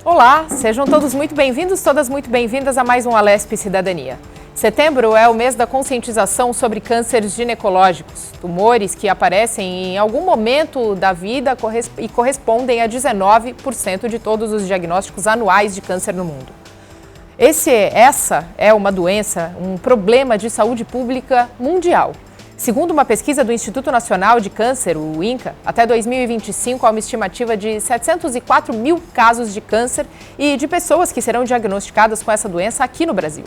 Olá, sejam todos muito bem-vindos, todas muito bem-vindas a mais um Alesp Cidadania. Setembro é o mês da conscientização sobre cânceres ginecológicos, tumores que aparecem em algum momento da vida e correspondem a 19% de todos os diagnósticos anuais de câncer no mundo. Essa é uma doença, um problema de saúde pública mundial. Segundo uma pesquisa do Instituto Nacional de Câncer, o INCA, até 2025 há uma estimativa de 704 mil casos de câncer e de pessoas que serão diagnosticadas com essa doença aqui no Brasil.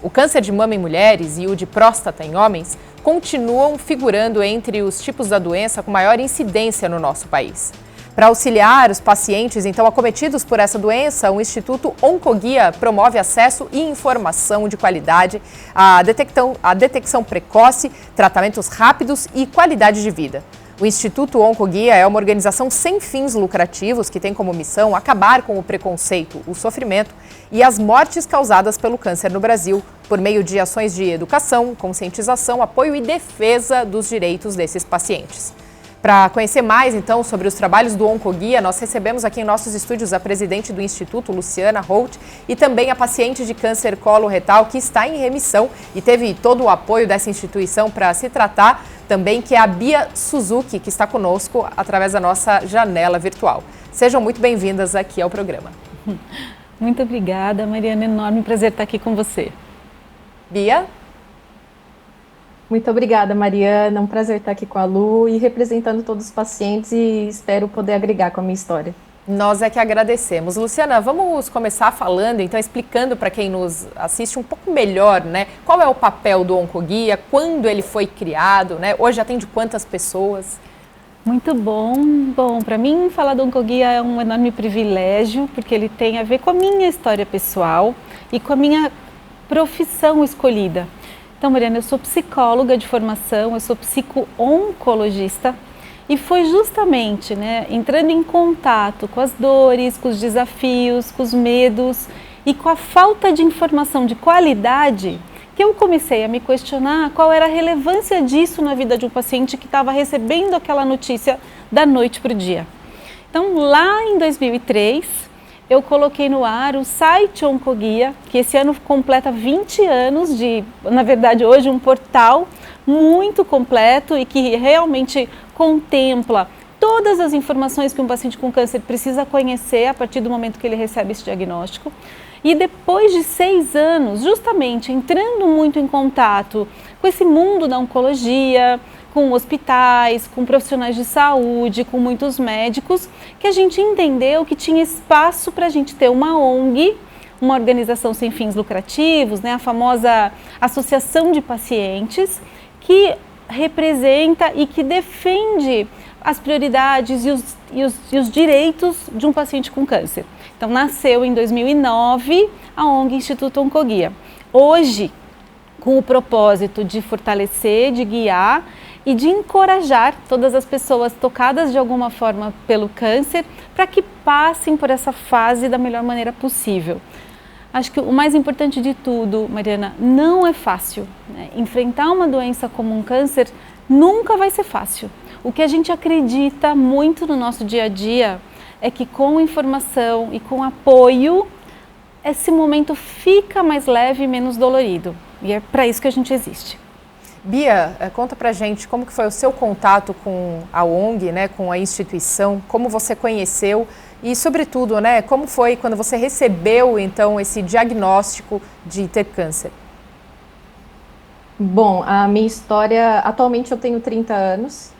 O câncer de mama em mulheres e o de próstata em homens continuam figurando entre os tipos da doença com maior incidência no nosso país. Para auxiliar os pacientes, então, acometidos por essa doença, o Instituto Oncoguia promove acesso e informação de qualidade, a detecção precoce, tratamentos rápidos e qualidade de vida. O Instituto Oncoguia é uma organização sem fins lucrativos que tem como missão acabar com o preconceito, o sofrimento e as mortes causadas pelo câncer no Brasil, por meio de ações de educação, conscientização, apoio e defesa dos direitos desses pacientes. Para conhecer mais, então, sobre os trabalhos do Oncoguia, nós recebemos aqui em nossos estúdios a presidente do Instituto, Luciana Holt, e também a paciente de câncer coloretal que está em remissão e teve todo o apoio dessa instituição para se tratar, também, que é a Bia Suzuki, que está conosco através da nossa janela virtual. Sejam muito bem-vindas aqui ao programa. Muito obrigada, Mariana. Enorme prazer estar aqui com você. Bia? Muito obrigada, Mariana. Um prazer estar aqui com a Lu e representando todos os pacientes e espero poder agregar com a minha história. Nós é que agradecemos. Luciana, vamos começar falando, então, explicando para quem nos assiste um pouco melhor, né? Qual é o papel do Oncoguia, quando ele foi criado, né? Hoje atende quantas pessoas? Muito bom. Bom, para mim falar do Oncoguia é um enorme privilégio, porque ele tem a ver com a minha história pessoal e com a minha profissão escolhida. Então, Mariana, eu sou psicóloga de formação, eu sou psico-oncologista e foi justamente, entrando em contato com as dores, com os desafios, com os medos e com a falta de informação de qualidade que eu comecei a me questionar qual era a relevância disso na vida de um paciente que estava recebendo aquela notícia da noite para o dia. Então, lá em 2003, eu coloquei no ar o site Oncoguia, que esse ano completa 20 anos de, na verdade, hoje um portal muito completo e que realmente contempla todas as informações que um paciente com câncer precisa conhecer a partir do momento que ele recebe esse diagnóstico. E depois de 6 anos, justamente entrando muito em contato com esse mundo da oncologia, com hospitais, com profissionais de saúde, com muitos médicos, que a gente entendeu que tinha espaço para a gente ter uma ONG, uma organização sem fins lucrativos, a famosa Associação de Pacientes, que representa e que defende as prioridades e os direitos de um paciente com câncer. Então, nasceu em 2009 a ONG Instituto Oncoguia. Hoje, com o propósito de fortalecer, de guiar e de encorajar todas as pessoas tocadas de alguma forma pelo câncer para que passem por essa fase da melhor maneira possível. Acho que o mais importante de tudo, Mariana, não é fácil. Enfrentar uma doença como um câncer nunca vai ser fácil. O que a gente acredita muito no nosso dia a dia é que com informação e com apoio, esse momento fica mais leve e menos dolorido. E é para isso que a gente existe. Bia, conta pra gente como que foi o seu contato com a ONG, com a instituição, como você conheceu e, sobretudo, como foi quando você recebeu, então, esse diagnóstico de ter câncer? Bom, a minha história, atualmente eu tenho 30 anos,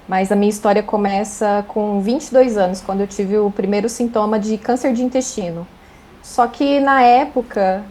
mas a minha história começa com 22 anos, quando eu tive o primeiro sintoma de câncer de intestino. Só que na época,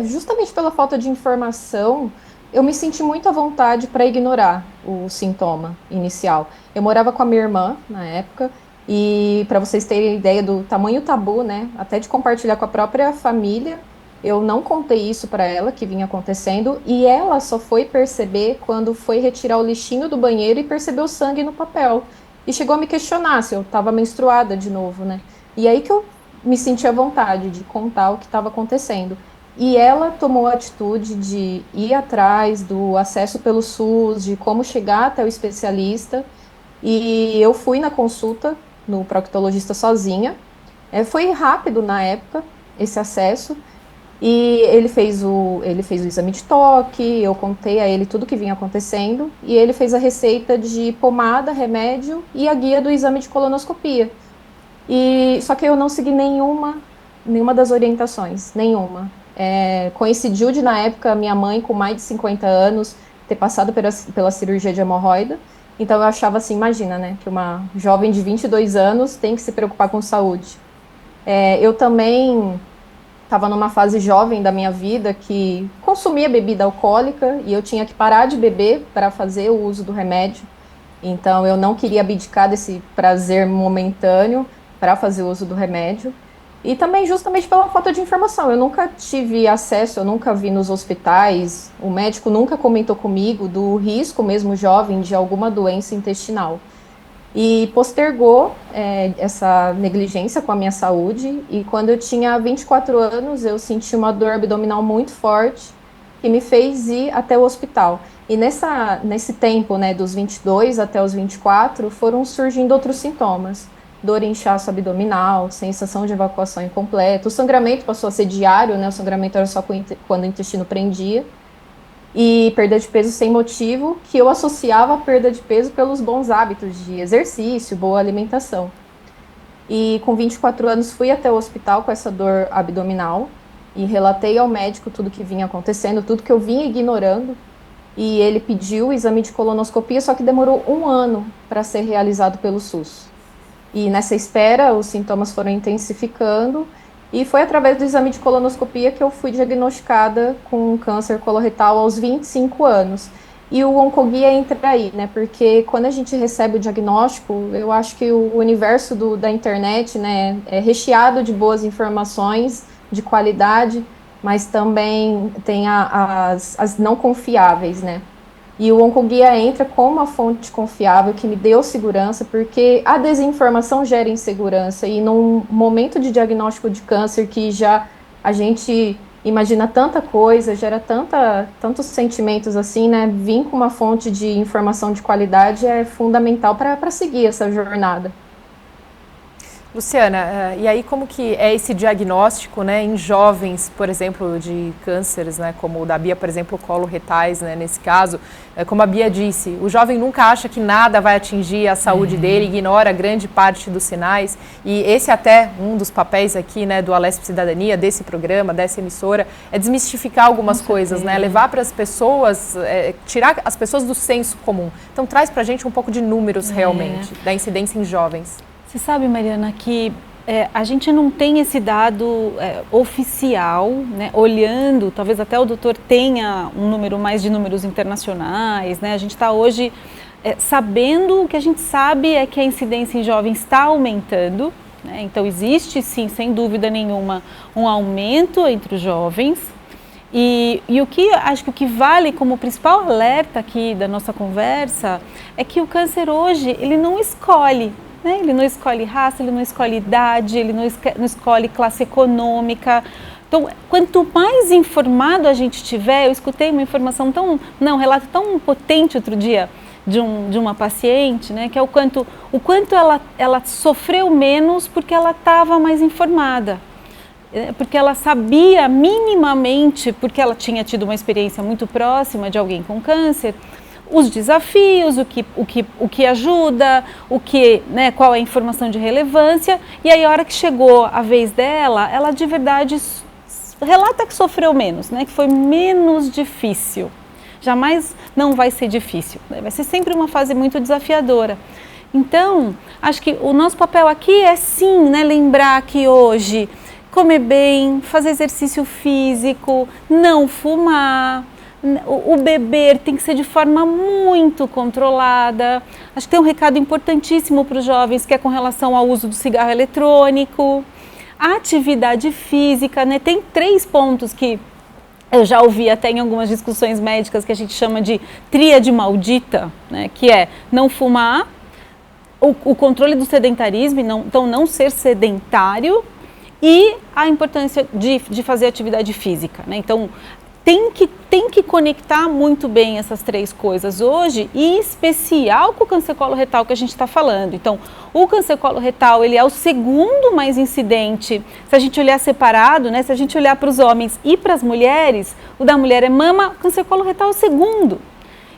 justamente pela falta de informação, eu me senti muito à vontade para ignorar o sintoma inicial. Eu morava com a minha irmã na época e, para vocês terem ideia do tamanho tabu, até de compartilhar com a própria família, eu não contei isso para ela, que vinha acontecendo, e ela só foi perceber quando foi retirar o lixinho do banheiro e percebeu sangue no papel. E chegou a me questionar se eu estava menstruada de novo, E aí que eu me senti à vontade de contar o que estava acontecendo. E ela tomou a atitude de ir atrás do acesso pelo SUS, de como chegar até o especialista. E eu fui na consulta no proctologista sozinha. Foi rápido na época esse acesso. E ele fez o exame de toque, eu contei a ele tudo que vinha acontecendo, e ele fez a receita de pomada, remédio e a guia do exame de colonoscopia. Só que eu não segui nenhuma das orientações, nenhuma. Coincidiu de, na época, minha mãe, com mais de 50 anos, ter passado pela cirurgia de hemorroida. Então eu achava assim, imagina, né, que uma jovem de 22 anos tem que se preocupar com saúde. Eu também estava numa fase jovem da minha vida que consumia bebida alcoólica e eu tinha que parar de beber para fazer o uso do remédio. Então, eu não queria abdicar desse prazer momentâneo para fazer o uso do remédio. E também justamente pela falta de informação. Eu nunca tive acesso, eu nunca vi nos hospitais, o médico nunca comentou comigo do risco mesmo jovem de alguma doença intestinal. E postergou essa negligência com a minha saúde, e quando eu tinha 24 anos, eu senti uma dor abdominal muito forte, que me fez ir até o hospital. E nesse tempo, né, dos 22 até os 24, foram surgindo outros sintomas. Dor e inchaço abdominal, sensação de evacuação incompleta, o sangramento passou a ser diário, né, o sangramento era só quando o intestino prendia, e perda de peso sem motivo, que eu associava a perda de peso pelos bons hábitos de exercício, boa alimentação. E com 24 anos fui até o hospital com essa dor abdominal e relatei ao médico tudo que vinha acontecendo, tudo que eu vinha ignorando, e ele pediu o exame de colonoscopia, só que demorou 1 ano para ser realizado pelo SUS. E nessa espera, os sintomas foram intensificando, e foi através do exame de colonoscopia que eu fui diagnosticada com câncer coloretal aos 25 anos. E o Oncoguia entra aí, né? Porque quando a gente recebe o diagnóstico, eu acho que o universo da internet, né, é recheado de boas informações, de qualidade, mas também tem as não confiáveis, né? E o Oncoguia entra como uma fonte confiável que me deu segurança, porque a desinformação gera insegurança, e num momento de diagnóstico de câncer que já a gente imagina tanta coisa, gera tantos sentimentos assim, né? Vir com uma fonte de informação de qualidade é fundamental para seguir essa jornada. Luciana, e aí como que é esse diagnóstico, né, em jovens, por exemplo, de cânceres, né, como o da Bia, por exemplo, coloretais, né, nesse caso, como a Bia disse, o jovem nunca acha que nada vai atingir a saúde dele, ignora grande parte dos sinais, e esse até um dos papéis aqui, né, do Alesp Cidadania, desse programa, dessa emissora, é desmistificar algumas coisas, né, levar para as pessoas, tirar as pessoas do senso comum. Então traz para a gente um pouco de números realmente, da incidência em jovens. Você sabe, Mariana, que a gente não tem esse dado oficial, né, olhando, talvez até o doutor tenha um número mais de números internacionais, né, a gente está hoje sabendo, o que a gente sabe é que a incidência em jovens está aumentando, né, então existe sim, sem dúvida nenhuma, um aumento entre os jovens, e acho que o que vale como principal alerta aqui da nossa conversa é que o câncer hoje, ele não escolhe. Ele não escolhe raça, ele não escolhe idade, ele não escolhe classe econômica. Então, quanto mais informado a gente tiver, eu escutei uma informação um relato tão potente outro dia de uma paciente, né, que é o quanto ela sofreu menos porque ela estava mais informada. Porque ela sabia minimamente, porque ela tinha tido uma experiência muito próxima de alguém com câncer, os desafios, o que ajuda, né, qual é a informação de relevância, e aí a hora que chegou a vez dela, ela de verdade relata que sofreu menos, né, que foi menos difícil. Jamais não vai ser difícil, né, vai ser sempre uma fase muito desafiadora. Então, acho que o nosso papel aqui é sim, né, lembrar que hoje comer bem, fazer exercício físico, não fumar, o beber tem que ser de forma muito controlada. Acho que tem um recado importantíssimo para os jovens, que é com relação ao uso do cigarro eletrônico. A atividade física, né? Tem 3 pontos que eu já ouvi até em algumas discussões médicas, que a gente chama de tríade maldita, né? Que é não fumar, o controle do sedentarismo, então não ser sedentário, e a importância de fazer atividade física, né? Então, tem que conectar muito bem essas três coisas hoje, e em especial com o câncer coloretal que a gente está falando. Então, o câncer coloretal, ele é o segundo mais incidente. Se a gente olhar separado, né, se a gente olhar para os homens e para as mulheres, o da mulher é mama, o câncer coloretal é o segundo.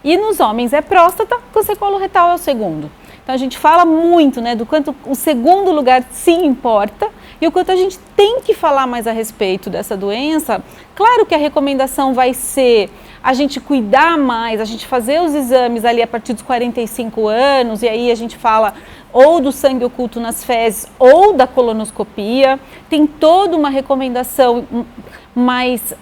E nos homens é próstata, o câncer coloretal é o segundo. Então, a gente fala muito, né, do quanto o segundo lugar sim importa e o quanto a gente tem que falar mais a respeito dessa doença. Claro que a recomendação vai ser a gente cuidar mais, a gente fazer os exames ali a partir dos 45 anos, e aí a gente fala ou do sangue oculto nas fezes ou da colonoscopia. Tem toda uma recomendação mais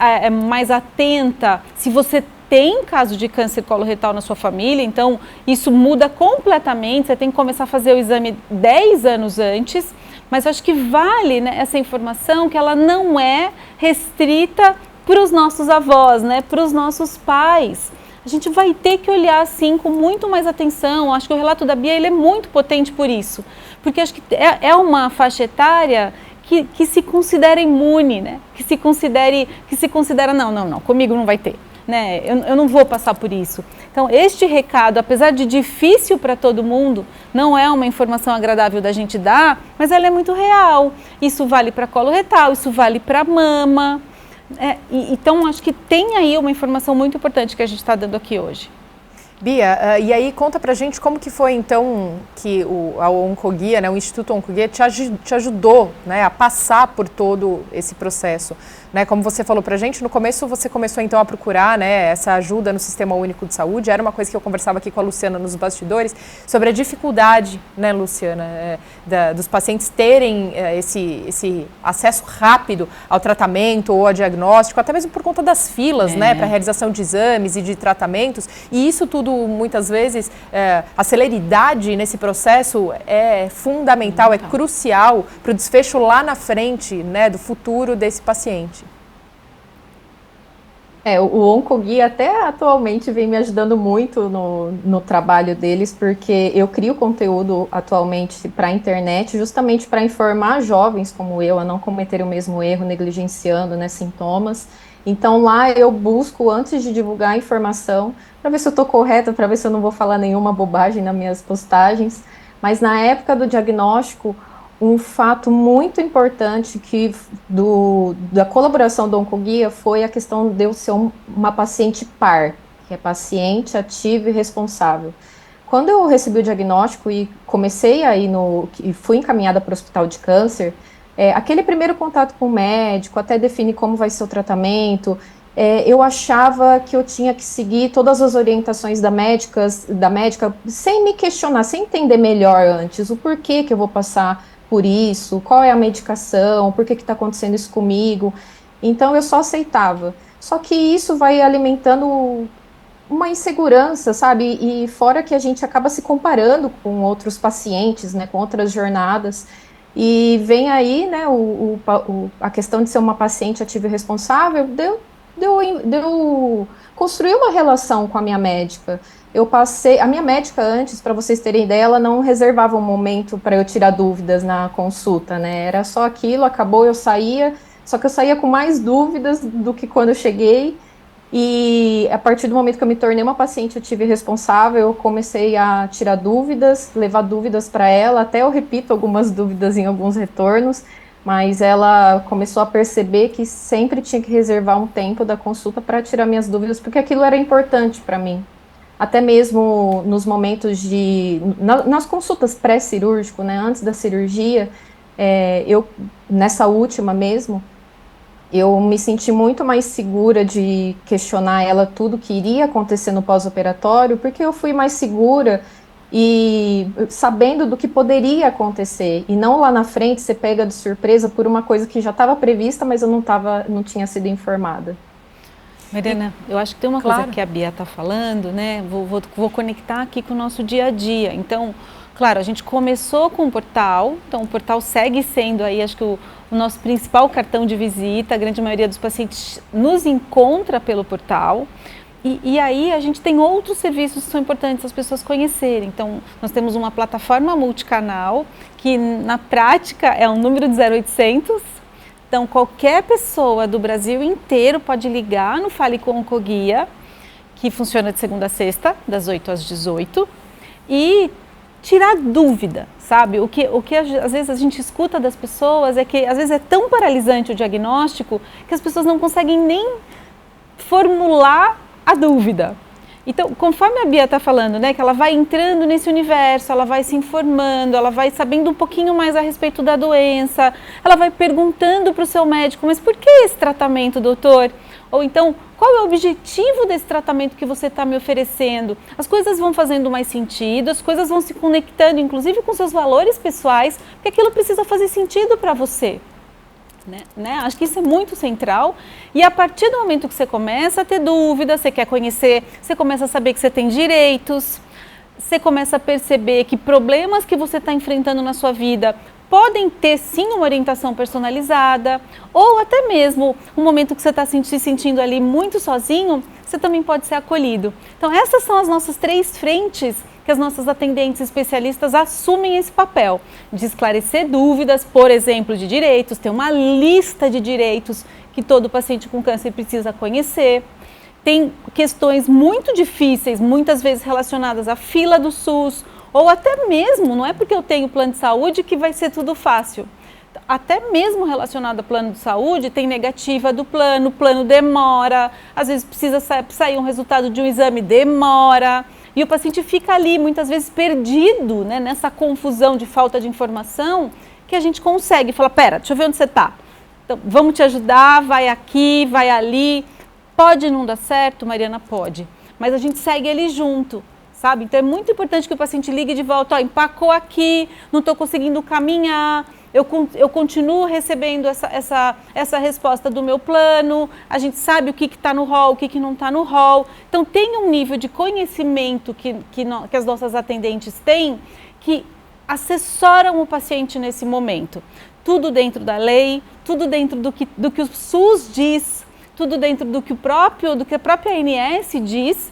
atenta se você tem caso de câncer coloretal na sua família, então isso muda completamente, você tem que começar a fazer o exame 10 anos antes, mas eu acho que vale, né, essa informação, que ela não é restrita para os nossos avós, né, para os nossos pais. A gente vai ter que olhar assim com muito mais atenção. Acho que o relato da Bia, ele é muito potente por isso, porque acho que é uma faixa etária que se considera imune, né, que se considera não, comigo não vai ter. Né? Eu não vou passar por isso. Então, este recado, apesar de difícil para todo mundo, não é uma informação agradável da gente dar, mas ela é muito real. Isso vale para coloretal, isso vale para mama. Então, acho que tem aí uma informação muito importante que a gente está dando aqui hoje. Bia, e aí conta pra gente como que foi então que a Oncoguia, né, o Instituto Oncoguia te ajudou, né, a passar por todo esse processo, né? Como você falou pra gente, no começo você começou então a procurar, né, essa ajuda no Sistema Único de Saúde. Era uma coisa que eu conversava aqui com a Luciana nos bastidores, sobre a dificuldade, né, Luciana, dos pacientes terem esse acesso rápido ao tratamento ou ao diagnóstico, até mesmo por conta das filas, né, para realização de exames e de tratamentos, e isso tudo muitas vezes, a celeridade nesse processo é fundamental, é crucial para o desfecho lá na frente, né, do futuro desse paciente. O Oncoguia até atualmente vem me ajudando muito no trabalho deles, porque eu crio conteúdo atualmente para a internet, justamente para informar jovens como eu a não cometer o mesmo erro, negligenciando, né, sintomas. Então lá eu busco, antes de divulgar a informação, para ver se eu estou correta, para ver se eu não vou falar nenhuma bobagem nas minhas postagens. Mas na época do diagnóstico, um fato muito importante da colaboração do Oncoguia foi a questão de eu ser uma paciente PAR, que é paciente ativa e responsável. Quando eu recebi o diagnóstico e comecei e fui encaminhada para o hospital de câncer, aquele primeiro contato com o médico, até definir como vai ser o tratamento, eu achava que eu tinha que seguir todas as orientações da médica, sem me questionar, sem entender melhor antes o porquê que eu vou passar por isso, qual é a medicação, por que está acontecendo isso comigo. Então eu só aceitava. Só que isso vai alimentando uma insegurança, sabe? E fora que a gente acaba se comparando com outros pacientes, né, com outras jornadas. E vem aí, né, a questão de ser uma paciente ativa e responsável, de eu construir uma relação com a minha médica. A minha médica antes, para vocês terem ideia, ela não reservava um momento para eu tirar dúvidas na consulta, né, era só aquilo, acabou, eu saía, só que eu saía com mais dúvidas do que quando eu cheguei. E a partir do momento que eu me tornei uma paciente ativa e responsável, eu comecei a tirar dúvidas, levar dúvidas para ela, até eu repito algumas dúvidas em alguns retornos, mas ela começou a perceber que sempre tinha que reservar um tempo da consulta para tirar minhas dúvidas, porque aquilo era importante para mim. Até mesmo nos momentos nas consultas pré-cirúrgico, né, antes da cirurgia, nessa última mesmo, eu me senti muito mais segura de questionar ela tudo que iria acontecer no pós-operatório, porque eu fui mais segura e sabendo do que poderia acontecer, e não lá na frente ser pega de surpresa por uma coisa que já estava prevista, mas eu não tinha sido informada. Mariana, eu acho que tem uma coisa que a Bia está falando, né? Vou conectar aqui com o nosso dia a dia. Então, claro, a gente começou com o portal, então o portal segue sendo aí, acho que o nosso principal cartão de visita. A grande maioria dos pacientes nos encontra pelo portal. E aí a gente tem outros serviços que são importantes as pessoas conhecerem. Então, nós temos uma plataforma multicanal, que na prática é um número de 0800, Então, qualquer pessoa do Brasil inteiro pode ligar no Fale com Oncoguia, que funciona de segunda a sexta, das 8 às 18, e tirar dúvida, sabe? O que às vezes a gente escuta das pessoas é que às vezes é tão paralisante o diagnóstico que as pessoas não conseguem nem formular a dúvida. Então, conforme a Bia está falando, né, que ela vai entrando nesse universo, ela vai se informando, ela vai sabendo um pouquinho mais a respeito da doença, ela vai perguntando para o seu médico, mas por que esse tratamento, doutor? Ou então, qual é o objetivo desse tratamento que você está me oferecendo? As coisas vão fazendo mais sentido, as coisas vão se conectando, inclusive com seus valores pessoais, porque aquilo precisa fazer sentido para você. Né? Acho que isso é muito central e a partir do momento que você começa a ter dúvidas, você quer conhecer, você começa a saber que você tem direitos, você começa a perceber que problemas que você está enfrentando na sua vida podem ter sim uma orientação personalizada ou até mesmo um momento que você está se sentindo ali muito sozinho, você também pode ser acolhido. Então essas são as nossas 3 frentes que as nossas atendentes especialistas assumem esse papel de esclarecer dúvidas, por exemplo, de direitos, ter uma lista de direitos que todo paciente com câncer precisa conhecer. Tem questões muito difíceis, muitas vezes relacionadas à fila do SUS, ou até mesmo, não é porque eu tenho plano de saúde que vai ser tudo fácil. Até mesmo relacionado ao plano de saúde, tem negativa do plano, o plano demora, às vezes precisa sair um resultado de um exame, demora. E o paciente fica ali, muitas vezes, perdido, né, nessa confusão de falta de informação, que a gente consegue. Fala, pera, deixa eu ver onde você está. Então, vamos te ajudar, vai aqui, vai ali. Pode não dar certo, Mariana? Pode. Mas a gente segue ele junto, sabe? Então, é muito importante que o paciente ligue de volta. Ó, empacou aqui, não estou conseguindo caminhar. Eu continuo recebendo essa resposta do meu plano, a gente sabe o que está no rol, o que não está no rol. Então, tem um nível de conhecimento que as nossas atendentes têm que assessoram o paciente nesse momento. Tudo dentro da lei, tudo dentro do que o SUS diz, tudo dentro do que a própria ANS diz,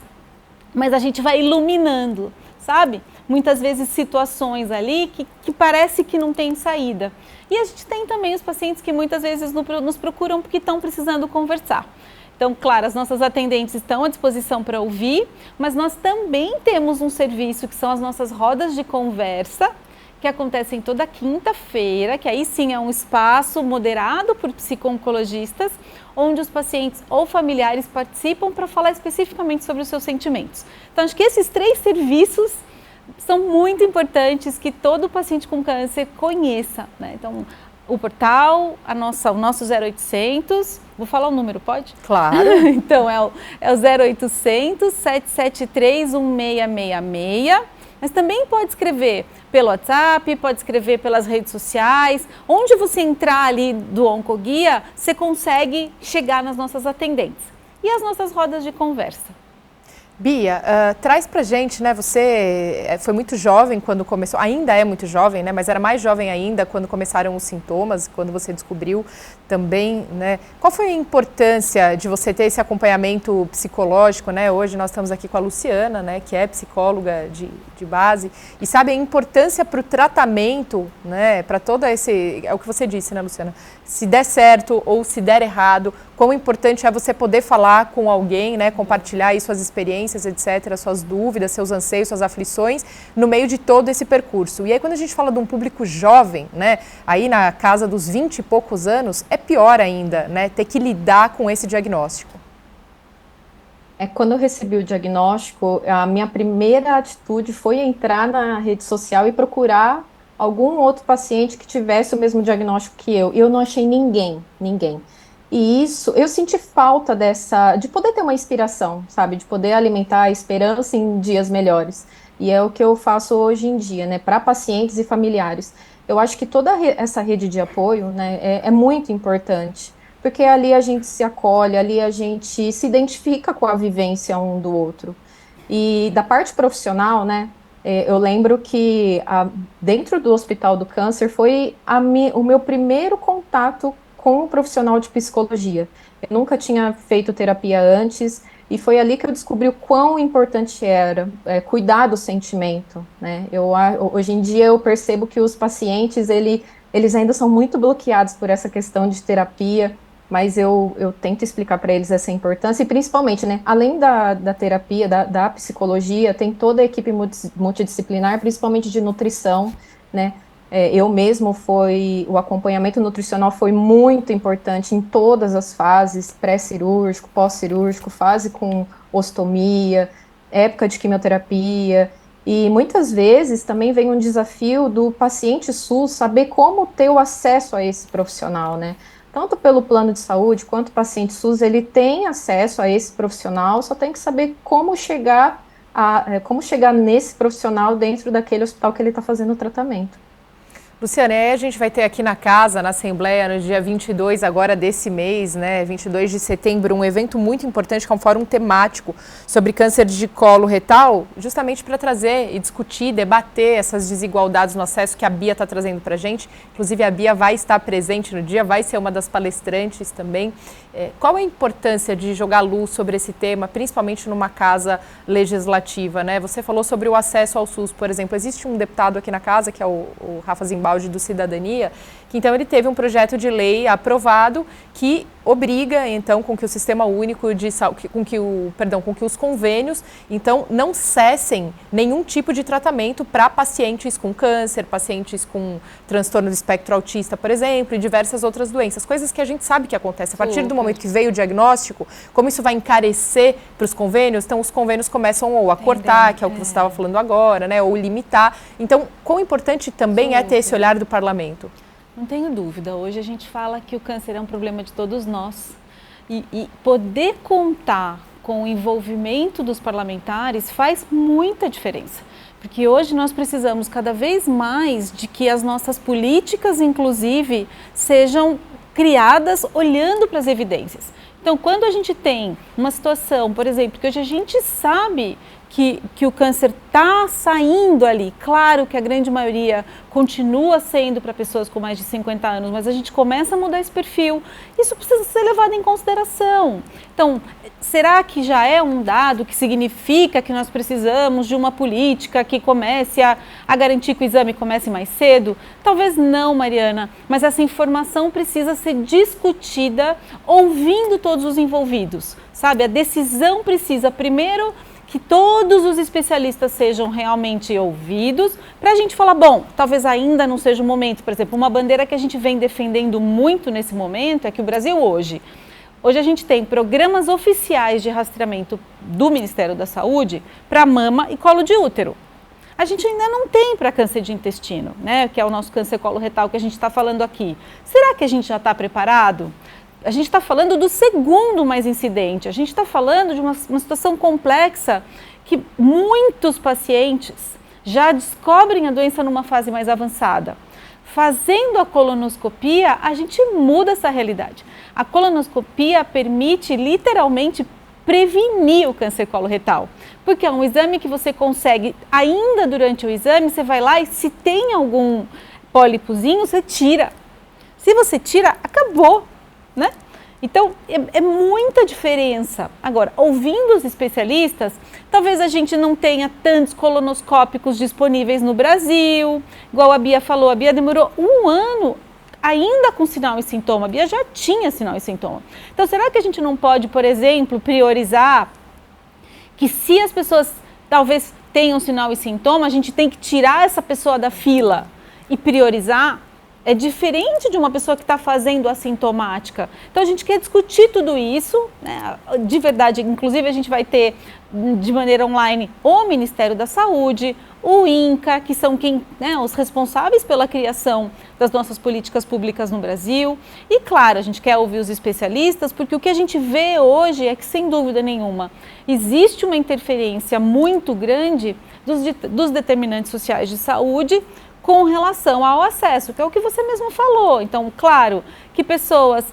mas a gente vai iluminando, sabe? Muitas vezes situações ali que parece que não tem saída. E a gente tem também os pacientes que muitas vezes nos procuram porque estão precisando conversar. Então, claro, as nossas atendentes estão à disposição para ouvir, mas nós também temos um serviço que são as nossas rodas de conversa, que acontecem toda quinta-feira, que aí sim é um espaço moderado por psico-oncologistas, onde os pacientes ou familiares participam para falar especificamente sobre os seus sentimentos. Então, acho que esses 3 serviços são muito importantes que todo paciente com câncer conheça, né? Então, o portal, o nosso 0800, vou falar o número, pode? Claro. Então, é o 0800 773 1666, mas também pode escrever pelo WhatsApp, pode escrever pelas redes sociais. Onde você entrar ali do Oncoguia, você consegue chegar nas nossas atendentes. E as nossas rodas de conversa. Bia, traz pra gente, né, você foi muito jovem quando começou, ainda é muito jovem, né, mas era mais jovem ainda quando começaram os sintomas, quando você descobriu também, né, qual foi a importância de você ter esse acompanhamento psicológico, né, hoje nós estamos aqui com a Luciana, né, que é psicóloga de base, e sabe a importância para o tratamento, né, para todo esse, é o que você disse, né, Luciana, se der certo ou se der errado, quão importante é você poder falar com alguém, né, compartilhar aí suas experiências, etc., suas dúvidas, seus anseios, suas aflições, no meio de todo esse percurso. E aí quando a gente fala de um público jovem, né, aí na casa dos 20 e poucos anos, é pior ainda, né, ter que lidar com esse diagnóstico. Quando eu recebi o diagnóstico, a minha primeira atitude foi entrar na rede social e procurar algum outro paciente que tivesse o mesmo diagnóstico que eu. E eu não achei ninguém. E isso, eu senti falta de poder ter uma inspiração, sabe? De poder alimentar a esperança em dias melhores. E é o que eu faço hoje em dia, né? Para pacientes e familiares. Eu acho que toda essa rede de apoio, né, é muito importante. Porque ali a gente se acolhe, ali a gente se identifica com a vivência um do outro. E da parte profissional, né? Eu lembro que dentro do Hospital do Câncer foi o meu primeiro contato com o profissional de psicologia. Eu nunca tinha feito terapia antes e foi ali que eu descobri o quão importante era cuidar do sentimento, né? Hoje em dia eu percebo que os pacientes, eles ainda são muito bloqueados por essa questão de terapia, mas eu tento explicar para eles essa importância, e principalmente, né, além da terapia, da psicologia, tem toda a equipe multidisciplinar, principalmente de nutrição, né, eu mesmo o acompanhamento nutricional foi muito importante em todas as fases, pré-cirúrgico, pós-cirúrgico, fase com ostomia, época de quimioterapia, e muitas vezes também vem um desafio do paciente SUS saber como ter o acesso a esse profissional, né? Tanto pelo plano de saúde quanto o paciente SUS, ele tem acesso a esse profissional, só tem que saber como chegar nesse profissional dentro daquele hospital que ele está fazendo o tratamento. Luciana, a gente vai ter aqui na casa, na Assembleia, no dia 22 agora desse mês, né, 22 de setembro, um evento muito importante, que é um fórum temático sobre câncer de colo retal, justamente para trazer e discutir, debater essas desigualdades no acesso que a Bia está trazendo para a gente. Inclusive, a Bia vai estar presente no dia, vai ser uma das palestrantes também. Qual a importância de jogar luz sobre esse tema, principalmente numa casa legislativa, né? Você falou sobre o acesso ao SUS, por exemplo. Existe um deputado aqui na casa, que é o Rafa Zimbaldi, do Cidadania, que então ele teve um projeto de lei aprovado que obriga então com que o sistema único de saúde, com que os convênios então não cessem nenhum tipo de tratamento para pacientes com câncer, pacientes com transtorno do espectro autista, por exemplo, e diversas outras doenças, coisas que a gente sabe que acontece. A partir do momento que veio o diagnóstico, como isso vai encarecer para os convênios, então os convênios começam ou a cortar, que é o que você estava falando agora, né, ou limitar. Então, quão importante também é ter esse olhar do parlamento? Não tenho dúvida. Hoje a gente fala que o câncer é um problema de todos nós. E poder contar com o envolvimento dos parlamentares faz muita diferença. Porque hoje nós precisamos cada vez mais de que as nossas políticas, inclusive, sejam criadas olhando para as evidências. Então, quando a gente tem uma situação, por exemplo, que hoje a gente sabe que o câncer está saindo ali, claro que a grande maioria continua sendo para pessoas com mais de 50 anos, mas a gente começa a mudar esse perfil, isso precisa ser levado em consideração. Então, será que já é um dado que significa que nós precisamos de uma política que comece a garantir que o exame comece mais cedo? Talvez não, Mariana, mas essa informação precisa ser discutida ouvindo todos os envolvidos, sabe? A decisão precisa, primeiro, que todos os especialistas sejam realmente ouvidos, para a gente falar, bom, talvez ainda não seja o momento. Por exemplo, uma bandeira que a gente vem defendendo muito nesse momento é que o Brasil hoje a gente tem programas oficiais de rastreamento do Ministério da Saúde para mama e colo de útero. A gente ainda não tem para câncer de intestino, né, que é o nosso câncer coloretal que a gente está falando aqui. Será que a gente já está preparado? A gente está falando do segundo mais incidente, a gente está falando de uma situação complexa que muitos pacientes já descobrem a doença numa fase mais avançada. Fazendo a colonoscopia, a gente muda essa realidade. A colonoscopia permite literalmente prevenir o câncer coloretal, porque é um exame que você consegue, ainda durante o exame, você vai lá e se tem algum pólipozinho, você tira. Se você tira, acabou. Né? Então, é muita diferença. Agora, ouvindo os especialistas, talvez a gente não tenha tantos colonoscópicos disponíveis no Brasil, igual a Bia falou, a Bia demorou 1 ano ainda com sinal e sintoma, a Bia já tinha sinal e sintoma. Então, será que a gente não pode, por exemplo, priorizar que se as pessoas talvez tenham sinal e sintoma, a gente tem que tirar essa pessoa da fila e priorizar? É diferente de uma pessoa que está fazendo assintomática. Então, a gente quer discutir tudo isso, né? De verdade, inclusive a gente vai ter de maneira online o Ministério da Saúde, o INCA, que são os responsáveis pela criação das nossas políticas públicas no Brasil. E, claro, a gente quer ouvir os especialistas, porque o que a gente vê hoje é que, sem dúvida nenhuma, existe uma interferência muito grande dos determinantes sociais de saúde com relação ao acesso, que é o que você mesmo falou. Então, claro, que pessoas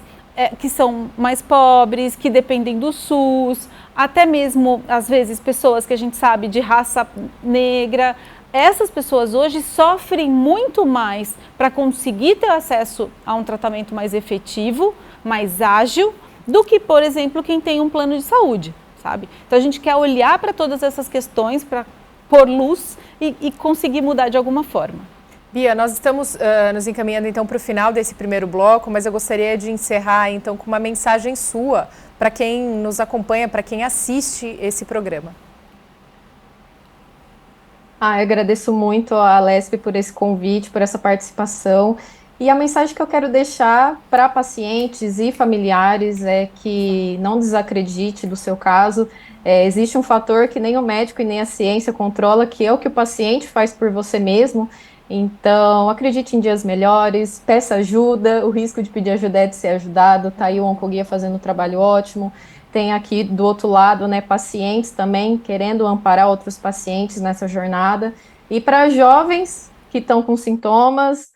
que são mais pobres, que dependem do SUS, até mesmo, às vezes, pessoas que a gente sabe de raça negra, essas pessoas hoje sofrem muito mais para conseguir ter acesso a um tratamento mais efetivo, mais ágil, do que, por exemplo, quem tem um plano de saúde, sabe? Então, a gente quer olhar para todas essas questões, para pôr luz e conseguir mudar de alguma forma. Bia, nós estamos nos encaminhando então para o final desse primeiro bloco, mas eu gostaria de encerrar então com uma mensagem sua para quem nos acompanha, para quem assiste esse programa. Eu agradeço muito a Alesp por esse convite, por essa participação. E a mensagem que eu quero deixar para pacientes e familiares é que não desacredite do seu caso. Existe um fator que nem o médico e nem a ciência controla, que é o que o paciente faz por você mesmo. Então, acredite em dias melhores, peça ajuda, o risco de pedir ajuda é de ser ajudado, tá aí o Oncoguia fazendo um trabalho ótimo, tem aqui do outro lado, né, pacientes também querendo amparar outros pacientes nessa jornada, e para jovens que estão com sintomas,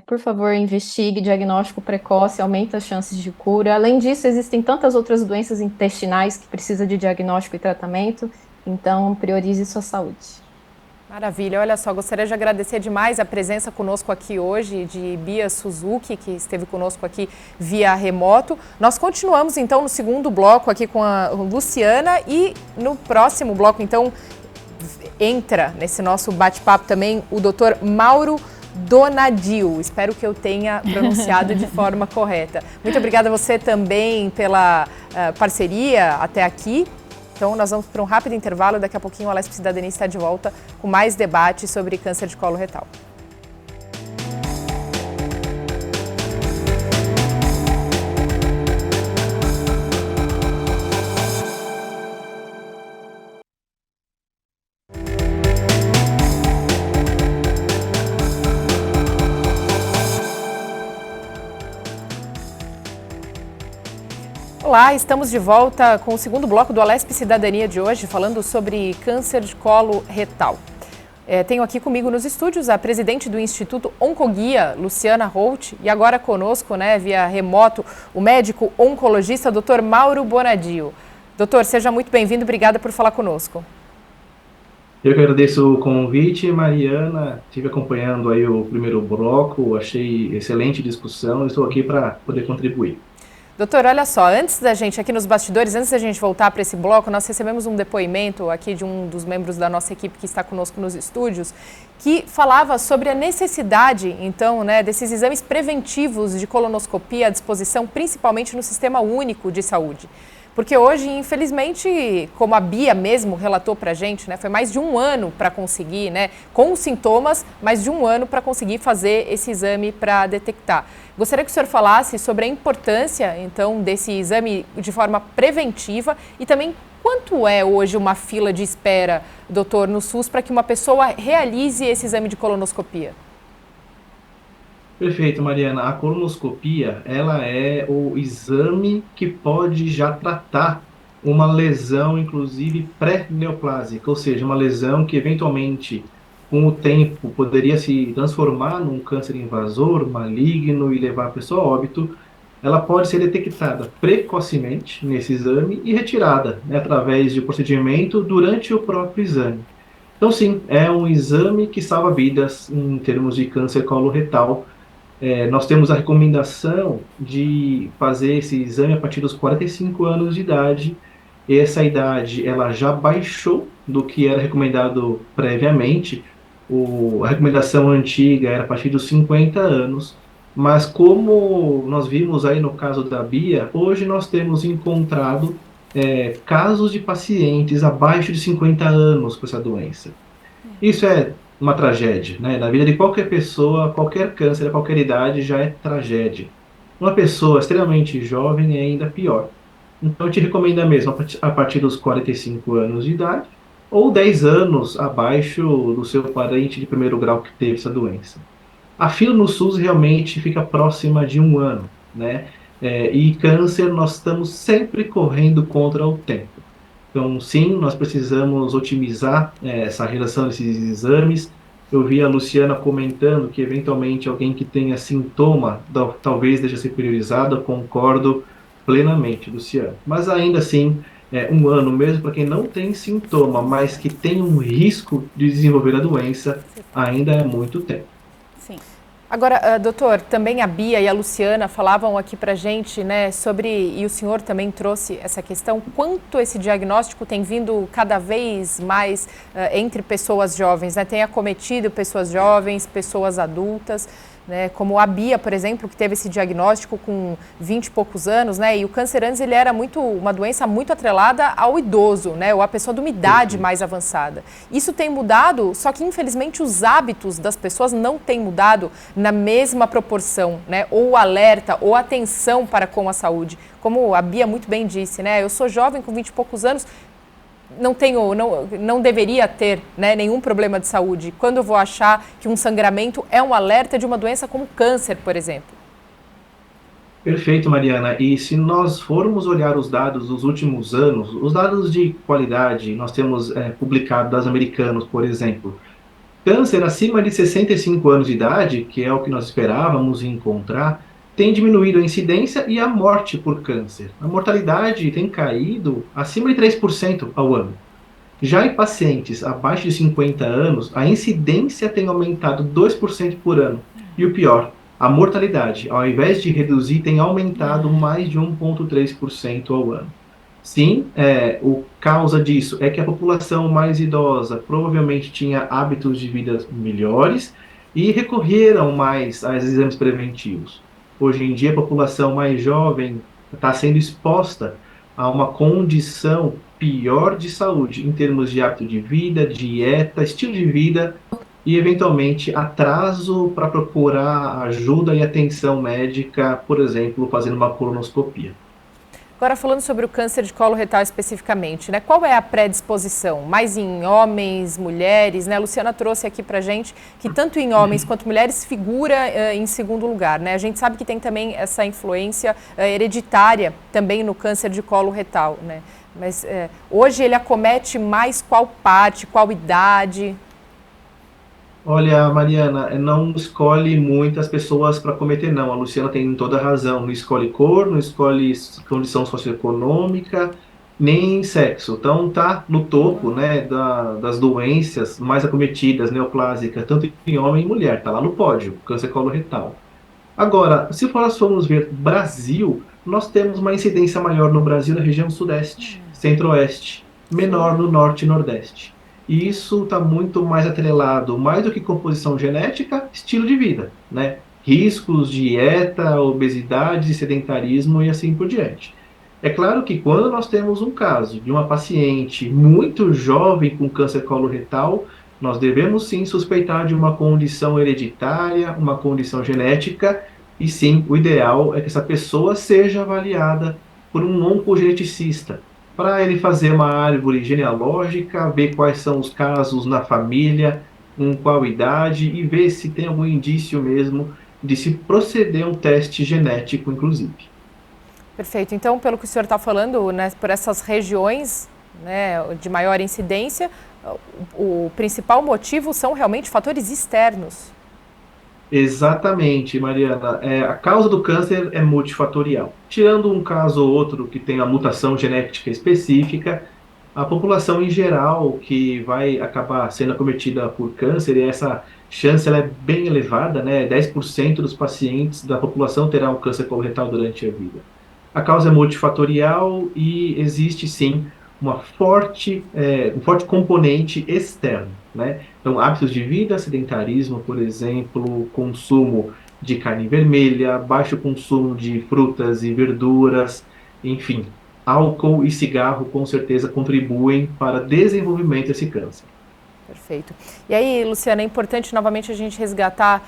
por favor, investigue diagnóstico precoce, aumenta as chances de cura. Além disso, existem tantas outras doenças intestinais que precisam de diagnóstico e tratamento, então priorize sua saúde. Maravilha, olha só, gostaria de agradecer demais a presença conosco aqui hoje de Bia Suzuki, que esteve conosco aqui via remoto. Nós continuamos então no segundo bloco aqui com a Luciana e no próximo bloco então entra nesse nosso bate-papo também o Dr. Mauro Bonadio. Espero que eu tenha pronunciado de forma correta. Muito obrigada a você também pela parceria até aqui. Então, nós vamos para um rápido intervalo. Daqui a pouquinho, a Alesp Cidadania está de volta com mais debate sobre câncer de colo retal. Olá, estamos de volta com o segundo bloco do Alesp Cidadania de hoje, falando sobre câncer de colo retal. Tenho aqui comigo nos estúdios a presidente do Instituto Oncoguia, Luciana Holt, e agora conosco, né, via remoto, o médico oncologista, Dr. Mauro Bonadio. Doutor, seja muito bem-vindo, obrigada por falar conosco. Eu que agradeço o convite, Mariana, estive acompanhando aí o primeiro bloco, achei excelente discussão, estou aqui para poder contribuir. Doutor, olha só, antes da gente, aqui nos bastidores, antes da gente voltar para esse bloco, nós recebemos um depoimento aqui de um dos membros da nossa equipe que está conosco nos estúdios, que falava sobre a necessidade, então, né, desses exames preventivos de colonoscopia à disposição, principalmente no Sistema Único de Saúde. Porque hoje, infelizmente, como a Bia mesmo relatou para a gente, né, foi mais de um ano para conseguir, né, com os sintomas, mais de um ano para conseguir fazer esse exame para detectar. Gostaria que o senhor falasse sobre a importância, então, desse exame de forma preventiva e também quanto é hoje uma fila de espera, doutor, no SUS, para que uma pessoa realize esse exame de colonoscopia? Perfeito, Mariana. A colonoscopia, ela é o exame que pode já tratar uma lesão, inclusive pré-neoplásica, ou seja, uma lesão que eventualmente, com o tempo, poderia se transformar num câncer invasor, maligno e levar a pessoa a óbito. Ela pode ser detectada precocemente nesse exame e retirada, né, através de procedimento durante o próprio exame. Então, sim, é um exame que salva vidas em termos de câncer coloretal. Nós temos a recomendação de fazer esse exame a partir dos 45 anos de idade. Essa idade ela já baixou do que era recomendado previamente. A recomendação antiga era a partir dos 50 anos. Mas como nós vimos aí no caso da Bia, hoje nós temos encontrado casos de pacientes abaixo de 50 anos com essa doença. Isso é uma tragédia, né? Na vida de qualquer pessoa, qualquer câncer a qualquer idade já é tragédia. Uma pessoa extremamente jovem é ainda pior. Então eu te recomendo mesmo a partir dos 45 anos de idade ou 10 anos abaixo do seu parente de primeiro grau que teve essa doença. A fila no SUS realmente fica próxima de um ano, né? E câncer nós estamos sempre correndo contra o tempo. Então, sim, nós precisamos otimizar essa relação desses exames. Eu vi a Luciana comentando que, eventualmente, alguém que tenha sintoma talvez deixe ser priorizado. Eu concordo plenamente, Luciana. Mas, ainda assim, um ano, mesmo para quem não tem sintoma, mas que tem um risco de desenvolver a doença, ainda é muito tempo. Sim. Agora, doutor, também a Bia e a Luciana falavam aqui pra gente, né, sobre, e o senhor também trouxe essa questão, quanto esse diagnóstico tem vindo cada vez mais entre pessoas jovens, né, tem acometido pessoas jovens, pessoas adultas, né, como a Bia, por exemplo, que teve esse diagnóstico com 20 e poucos anos, né, e o câncer antes ele era uma doença muito atrelada ao idoso, né, ou à pessoa de uma idade mais avançada. Isso tem mudado, só que infelizmente os hábitos das pessoas não têm mudado na mesma proporção, né, ou o alerta, ou a atenção para com a saúde. Como a Bia muito bem disse, né, eu sou jovem com 20 e poucos anos, não deveria ter, né, nenhum problema de saúde. Quando eu vou achar que um sangramento é um alerta de uma doença como câncer, por exemplo? Perfeito, Mariana. E se nós formos olhar os dados dos últimos anos, os dados de qualidade, nós temos publicado das americanos, por exemplo, câncer acima de 65 anos de idade, que é o que nós esperávamos encontrar, tem diminuído a incidência e a morte por câncer. A mortalidade tem caído acima de 3% ao ano. Já em pacientes abaixo de 50 anos, a incidência tem aumentado 2% por ano. E o pior, a mortalidade, ao invés de reduzir, tem aumentado mais de 1,3% ao ano. Sim, o causa disso é que a população mais idosa provavelmente tinha hábitos de vida melhores e recorreram mais aos exames preventivos. Hoje em dia, a população mais jovem está sendo exposta a uma condição pior de saúde, em termos de hábito de vida, dieta, estilo de vida e, eventualmente, atraso para procurar ajuda e atenção médica, por exemplo, fazendo uma colonoscopia. Agora, falando sobre o câncer de colo retal especificamente, né? Qual é a predisposição? Mais em homens, mulheres, né? A Luciana trouxe aqui pra gente que tanto em homens quanto mulheres figura em segundo lugar, né? A gente sabe que tem também essa influência hereditária também no câncer de colo retal, né? Mas hoje ele acomete mais qual parte, qual idade? Olha, Mariana, não escolhe muitas pessoas para cometer, não. A Luciana tem toda a razão. Não escolhe cor, não escolhe condição socioeconômica, nem sexo. Então, tá no topo, né, das doenças mais acometidas, neoplásicas, tanto em homem e mulher. Tá lá no pódio, câncer coloretal. Agora, se nós formos ver Brasil, nós temos uma incidência maior no Brasil na região sudeste, centro-oeste, menor no norte e nordeste. E isso está muito mais atrelado, mais do que composição genética, estilo de vida, né? Riscos, dieta, obesidade, sedentarismo e assim por diante. É claro que quando nós temos um caso de uma paciente muito jovem com câncer coloretal, nós devemos sim suspeitar de uma condição hereditária, uma condição genética, e sim, o ideal é que essa pessoa seja avaliada por um oncogeneticista, para ele fazer uma árvore genealógica, ver quais são os casos na família, com qual idade, e ver se tem algum indício mesmo de se proceder um teste genético, inclusive. Perfeito. Então, pelo que o senhor está falando, né, por essas regiões, né, de maior incidência, o principal motivo são realmente fatores externos. Exatamente, Mariana. A causa do câncer é multifatorial. Tirando um caso ou outro que tem a mutação genética específica, a população em geral que vai acabar sendo acometida por câncer, e essa chance ela é bem elevada, né? 10% dos pacientes da população terá um câncer coloretal durante a vida. A causa é multifatorial e existe sim um forte componente externo, né? Então, hábitos de vida, sedentarismo, por exemplo, consumo de carne vermelha, baixo consumo de frutas e verduras, enfim, álcool e cigarro com certeza contribuem para o desenvolvimento desse câncer. Perfeito. E aí, Luciana, é importante novamente a gente resgatar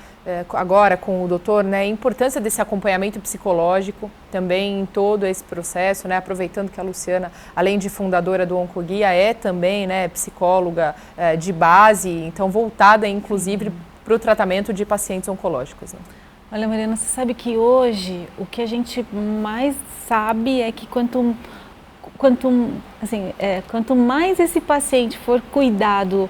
agora com o doutor, né, a importância desse acompanhamento psicológico também em todo esse processo, né, aproveitando que a Luciana, além de fundadora do Oncoguia, é também, né, psicóloga de base, então voltada inclusive para o tratamento de pacientes oncológicos. Né? Olha, Mariana, você sabe que hoje o que a gente mais sabe é que quanto mais esse paciente for cuidado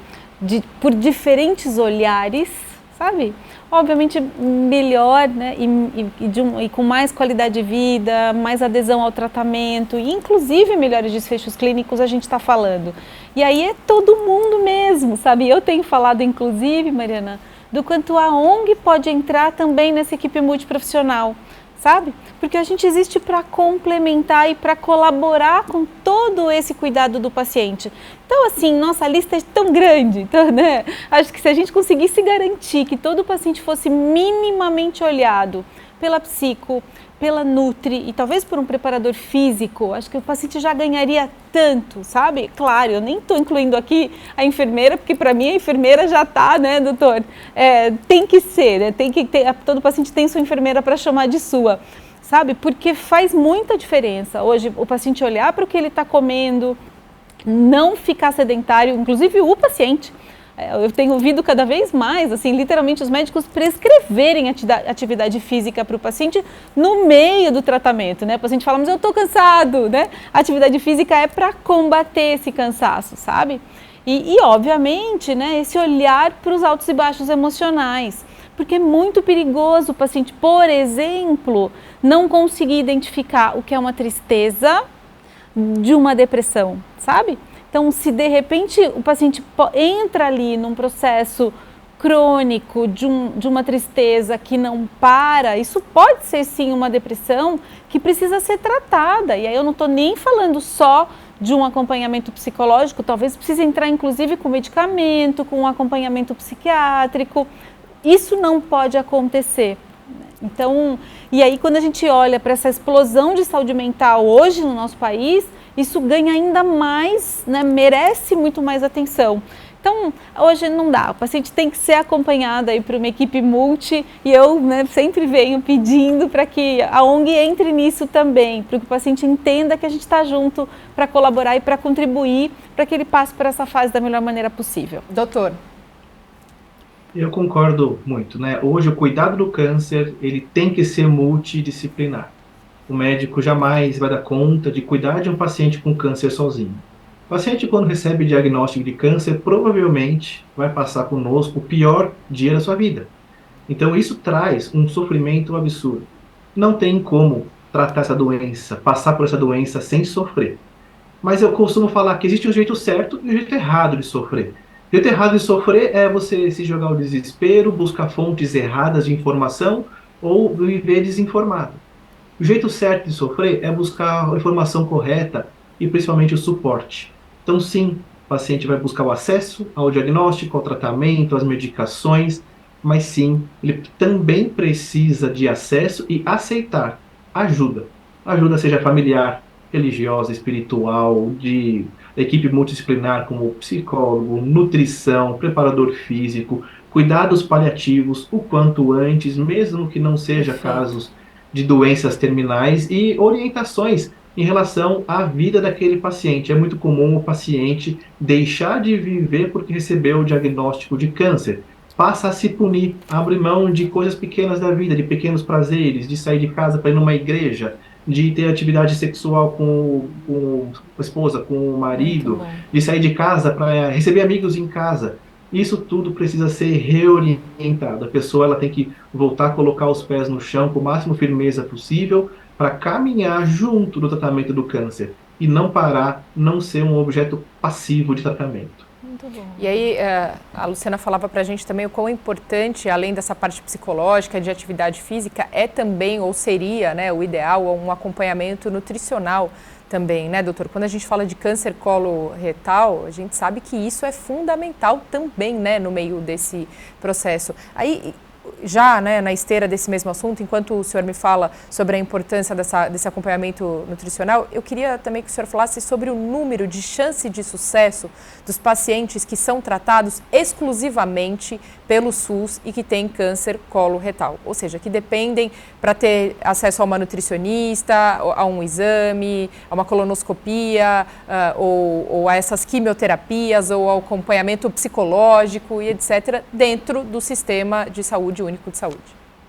por diferentes olhares, sabe? Obviamente melhor, né? E com mais qualidade de vida, mais adesão ao tratamento, e inclusive melhores desfechos clínicos a gente está falando. E aí é todo mundo mesmo, sabe? Eu tenho falado, inclusive, Mariana, do quanto a ONG pode entrar também nessa equipe multiprofissional, sabe? Porque a gente existe para complementar e para colaborar com todo esse cuidado do paciente. Então, assim, nossa lista é tão grande, então, né? Acho que se a gente conseguisse garantir que todo paciente fosse minimamente olhado pela psico, pela nutri e talvez por um preparador físico, acho que o paciente já ganharia tanto, sabe? Claro, eu nem estou incluindo aqui a enfermeira, porque para mim a enfermeira já está, né, doutor? Tem que ser, né? Tem que ter, todo paciente tem sua enfermeira para chamar de sua, sabe? Porque faz muita diferença hoje o paciente olhar para o que ele está comendo, não ficar sedentário, inclusive o paciente. Eu tenho ouvido cada vez mais, assim, literalmente os médicos prescreverem atividade física para o paciente no meio do tratamento, né? O paciente fala, mas eu estou cansado, né? A atividade física é para combater esse cansaço, sabe? E obviamente, né, esse olhar para os altos e baixos emocionais, porque é muito perigoso o paciente, por exemplo, não conseguir identificar o que é uma tristeza de uma depressão, sabe? Então, se de repente o paciente entra ali num processo crônico de uma tristeza que não para, isso pode ser sim uma depressão que precisa ser tratada. E aí eu não estou nem falando só de um acompanhamento psicológico, talvez precise entrar inclusive com medicamento, com um acompanhamento psiquiátrico. Isso não pode acontecer. Então, e aí quando a gente olha para essa explosão de saúde mental hoje no nosso país, isso ganha ainda mais, né, merece muito mais atenção. Então, hoje não dá, o paciente tem que ser acompanhado aí por uma equipe multi e eu, né, sempre venho pedindo para que a ONG entre nisso também, para que o paciente entenda que a gente está junto para colaborar e para contribuir para que ele passe por essa fase da melhor maneira possível. Doutor. Eu concordo muito, né? Hoje o cuidado do câncer, ele tem que ser multidisciplinar. O médico jamais vai dar conta de cuidar de um paciente com câncer sozinho. O paciente, quando recebe diagnóstico de câncer, provavelmente vai passar conosco o pior dia da sua vida. Então isso traz um sofrimento absurdo. Não tem como tratar essa doença, passar por essa doença sem sofrer. Mas eu costumo falar que existe um jeito certo e um jeito errado de sofrer. O jeito errado de sofrer é você se jogar ao desespero, buscar fontes erradas de informação ou viver desinformado. O jeito certo de sofrer é buscar a informação correta e principalmente o suporte. Então sim, o paciente vai buscar o acesso ao diagnóstico, ao tratamento, às medicações, mas sim, ele também precisa de acesso e aceitar ajuda. Ajuda seja familiar, religiosa, espiritual, de equipe multidisciplinar como psicólogo, nutrição, preparador físico, cuidados paliativos o quanto antes, mesmo que não seja casos de doenças terminais e orientações em relação à vida daquele paciente. É muito comum o paciente deixar de viver porque recebeu o diagnóstico de câncer. Passa a se punir, abre mão de coisas pequenas da vida, de pequenos prazeres, de sair de casa para ir numa igreja, de ter atividade sexual com a esposa, com o marido, de sair de casa para receber amigos em casa. Isso tudo precisa ser reorientado. A pessoa ela tem que voltar a colocar os pés no chão com a máxima firmeza possível para caminhar junto do tratamento do câncer e não parar, não ser um objeto passivo de tratamento. Muito bom. E aí, a Luciana falava para a gente também o quão importante, além dessa parte psicológica, de atividade física, é também, ou seria, né, o ideal, um acompanhamento nutricional também, né, doutor? Quando a gente fala de câncer coloretal, a gente sabe que isso é fundamental também, né, no meio desse processo. Aí, já, né, na esteira desse mesmo assunto, enquanto o senhor me fala sobre a importância desse acompanhamento nutricional, eu queria também que o senhor falasse sobre o número de chance de sucesso dos pacientes que são tratados exclusivamente pelo SUS e que têm câncer coloretal, ou seja, que dependem para ter acesso a uma nutricionista, a um exame, a uma colonoscopia, ou a essas quimioterapias, ou ao acompanhamento psicológico e etc., dentro do sistema de saúde único de saúde.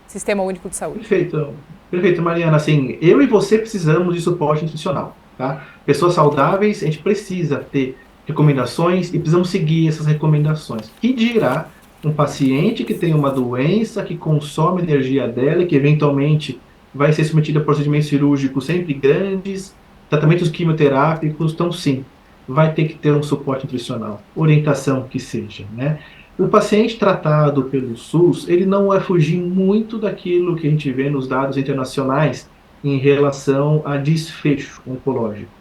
Sistema único de saúde. Perfeito, Mariana. Assim, eu e você precisamos de suporte nutricional, tá? Pessoas saudáveis, a gente precisa ter recomendações e precisamos seguir essas recomendações. Que dirá um paciente que tem uma doença, que consome energia dela e que eventualmente vai ser submetido a procedimentos cirúrgicos sempre grandes, tratamentos quimioterápicos, então sim, vai ter que ter um suporte nutricional, orientação que seja, né? O paciente tratado pelo SUS, ele não vai fugir muito daquilo que a gente vê nos dados internacionais em relação a desfecho oncológico.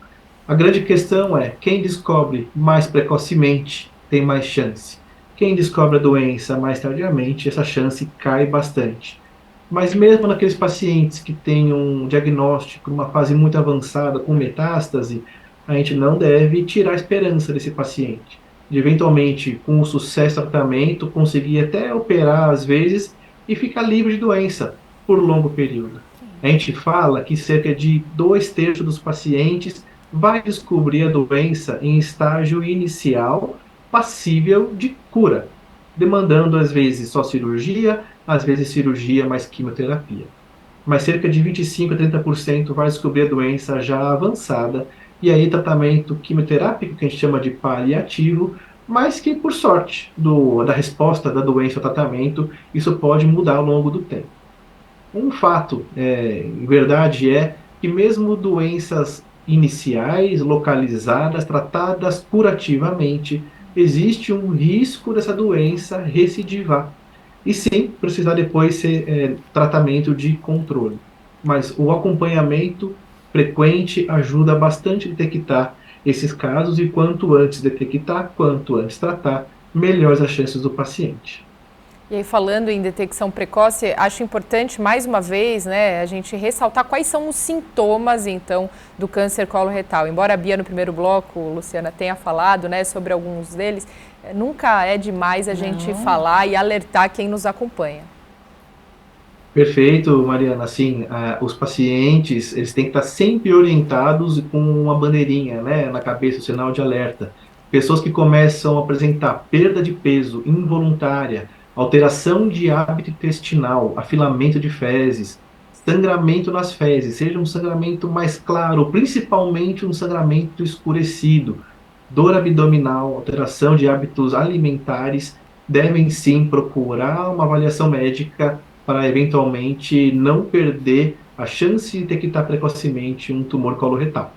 A grande questão é, quem descobre mais precocemente tem mais chance. Quem descobre a doença mais tardiamente, essa chance cai bastante. Mas mesmo naqueles pacientes que têm um diagnóstico, uma fase muito avançada, com metástase, a gente não deve tirar a esperança desse paciente. De eventualmente, com o sucesso do tratamento, conseguir até operar às vezes e ficar livre de doença por longo período. A gente fala que cerca de 2/3 dos pacientes vai descobrir a doença em estágio inicial, passível de cura, demandando às vezes só cirurgia, às vezes cirurgia mais quimioterapia. Mas cerca de 25 a 30% vai descobrir a doença já avançada, e aí tratamento quimioterápico, que a gente chama de paliativo, mas que por sorte da resposta da doença ao tratamento, isso pode mudar ao longo do tempo. Um fato, em verdade, é que mesmo doenças iniciais, localizadas, tratadas curativamente, existe um risco dessa doença recidivar. E sim, precisar depois ser tratamento de controle. Mas o acompanhamento frequente ajuda bastante a detectar esses casos e quanto antes detectar, quanto antes tratar, melhores as chances do paciente. E aí, falando em detecção precoce, acho importante, mais uma vez, né, a gente ressaltar quais são os sintomas, então, do câncer coloretal. Embora a Bia, no primeiro bloco, Luciana, tenha falado, né, sobre alguns deles, nunca é demais a gente falar e alertar quem nos acompanha. Perfeito, Mariana. Assim, os pacientes, eles têm que estar sempre orientados com uma bandeirinha, né, na cabeça, o sinal de alerta. Pessoas que começam a apresentar perda de peso involuntária, alteração de hábito intestinal, afilamento de fezes, sangramento nas fezes, seja um sangramento mais claro, principalmente um sangramento escurecido, dor abdominal, alteração de hábitos alimentares, devem sim procurar uma avaliação médica para eventualmente não perder a chance de detectar precocemente um tumor coloretal.